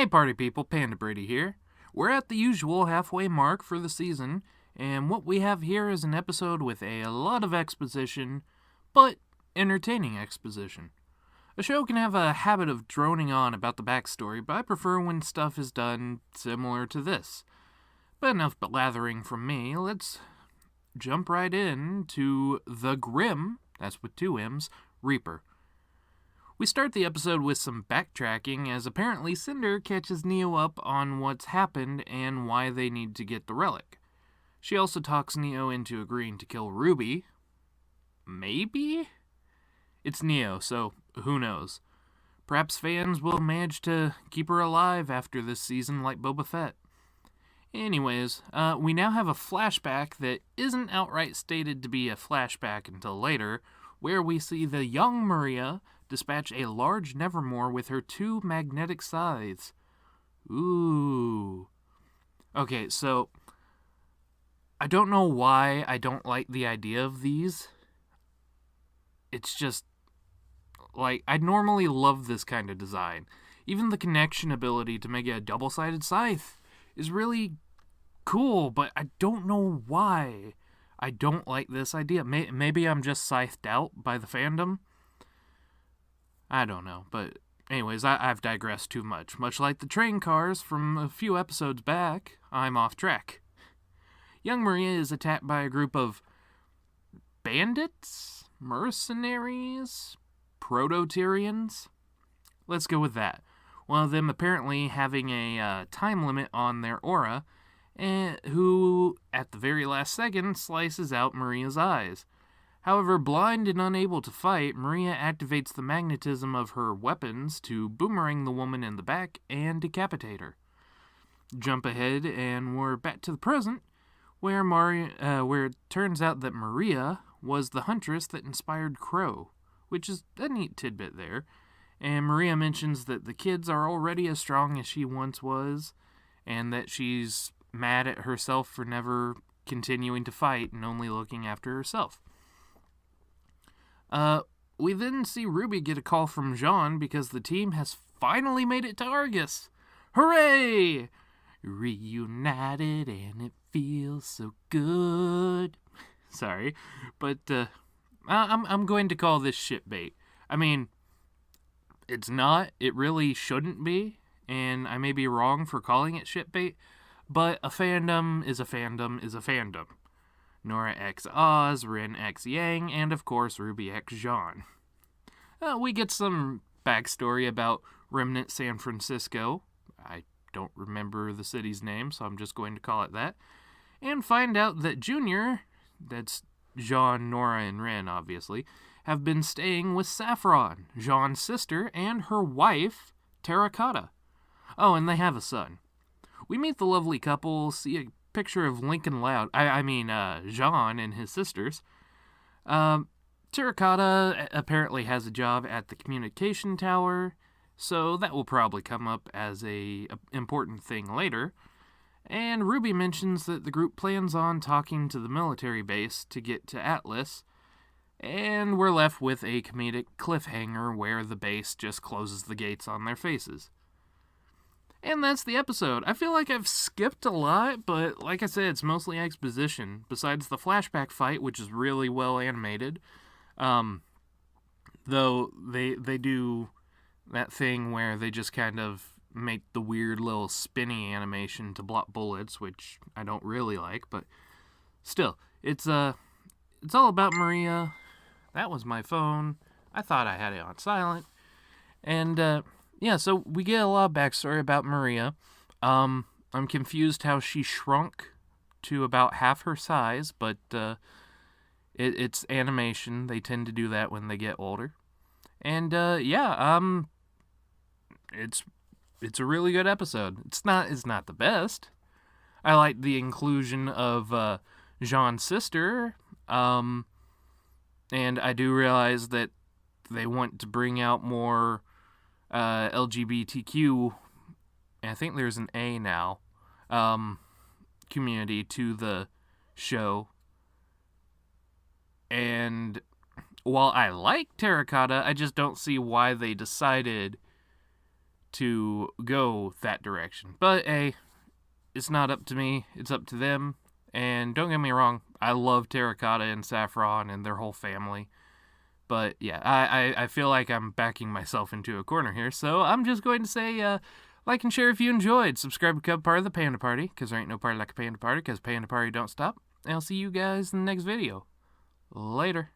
Hey party people, PandaBrady here. We're at the usual halfway mark for the season, and what we have here is an episode with a lot of exposition, but entertaining exposition. A show can have a habit of droning on about the backstory, but I prefer when stuff is done similar to this. But enough blathering from me, let's jump right in to the Grimm, that's with two M's, Reaper. We start the episode with some backtracking as apparently Cinder catches Neo up on what's happened and why they need to get the relic. She also talks Neo into agreeing to kill Ruby. Maybe? It's Neo, so who knows. Perhaps fans will manage to keep her alive after this season like Boba Fett. Anyways, we now have a flashback that isn't outright stated to be a flashback until later, where we see the young Maria dispatch a large Nevermore with her two magnetic scythes. Ooh. Okay, so I don't know why I don't like the idea of these. It's just, like, I normally love this kind of design. Even the connection ability to make it a double-sided scythe is really cool, but I don't know why I don't like this idea. Maybe I'm just scythed out by the fandom. I don't know, but anyways, I've digressed too much. Much like the train cars from a few episodes back, I'm off track. Young Maria is attacked by a group of bandits? Mercenaries? Proto-Tyrians? Let's go with that. One of them apparently having a time limit on their aura, and who, at the very last second, slices out Maria's eyes. However, blind and unable to fight, Maria activates the magnetism of her weapons to boomerang the woman in the back and decapitate her. Jump ahead, and we're back to the present, where it turns out that Maria was the huntress that inspired Crow, which is a neat tidbit there. And Maria mentions that the kids are already as strong as she once was, and that she's mad at herself for never continuing to fight and only looking after herself. We then see Ruby get a call from Jean because the team has finally made it to Argus. Hooray! Reunited and it feels so good. Sorry, but I'm going to call this shitbait. I mean, it's not. It really shouldn't be, and I may be wrong for calling it shitbait, but a fandom is a fandom is a fandom. Nora x Oz, Rin x Yang, and of course Ruby x Jean. We get some backstory about Remnant San Francisco. I don't remember the city's name, so I'm just going to call it that. And find out that Junior, that's Jean, Nora, and Rin, obviously, have been staying with Saffron, Jean's sister, and her wife, Terracotta. Oh, and they have a son. We meet the lovely couple, see a picture of Lincoln Loud. Jean and his sisters. Terracotta apparently has a job at the communication tower, so that will probably come up as a important thing later. And Ruby mentions that the group plans on talking to the military base to get to Atlas, and we're left with a comedic cliffhanger where the base just closes the gates on their faces. And that's the episode. I feel like I've skipped a lot, but like I said, it's mostly exposition. Besides the flashback fight, which is really well animated. Though they do that thing where they just kind of make the weird little spinny animation to block bullets, which I don't really like, but still, it's all about Maria. That was my phone. I thought I had it on silent. And yeah, so we get a lot of backstory about Maria. I'm confused how she shrunk to about half her size, but it's animation. They tend to do that when they get older. And it's a really good episode. It's not the best. I like the inclusion of Jean's sister, and I do realize that they want to bring out more LGBTQ, and I think there's an A now, community to the show. And while I like Terracotta, I just don't see why they decided to go that direction. But hey, it's not up to me, it's up to them. And don't get me wrong, I love Terracotta and Saffron and their whole family. But yeah, I feel like I'm backing myself into a corner here, so I'm just going to say, like and share if you enjoyed. Subscribe, become part of the Panda Party, because there ain't no party like a Panda Party, because Panda Party don't stop. And I'll see you guys in the next video. Later.